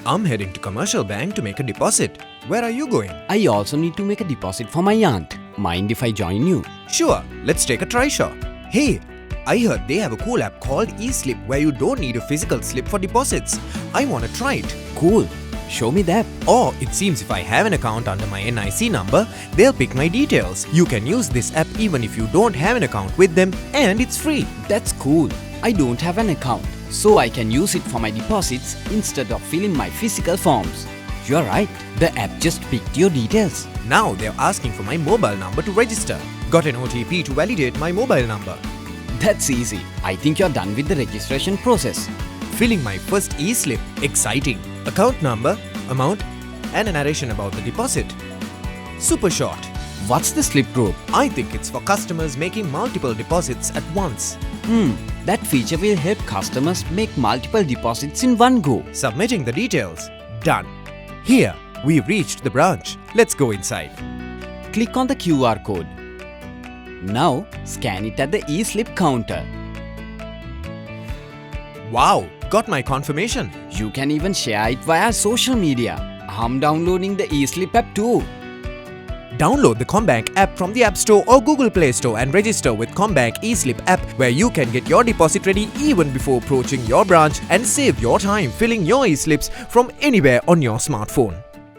I'm heading to Commercial Bank to make a deposit. Where are you going? I also need to make a deposit for my aunt. Mind if I join you? Sure, let's take a try shot. Hey, I heard they have a cool app called eSlip where you don't need a physical slip for deposits. I want to try it. Cool. Show me the app. Or it seems if I have an account under my NIC number, they'll pick my details. You can use this app even if you don't have an account with them, and it's free. That's cool. I don't have an account, so I can use it for my deposits instead of filling my physical forms. You're right. The app just picked your details. Now they're asking for my mobile number to register. Got an OTP to validate my mobile number. That's easy. I think you're done with the registration process. Filling my first eSlip. Exciting. Account number, amount, and a narration about the deposit. Super short. What's the slip group? I think it's for customers making multiple deposits at once. That feature will help customers make multiple deposits in one go. Submitting the details. Done. Here, we've reached the branch. Let's go inside. Click on the QR code. Now, scan it at the eSlip counter. Wow, got my confirmation. You can even share it via social media. I'm downloading the eSlip app too. Download the Combank app from the App Store or Google Play Store and register with Combank eSlip app where you can get your deposit ready even before approaching your branch and save your time filling your eSlips from anywhere on your smartphone.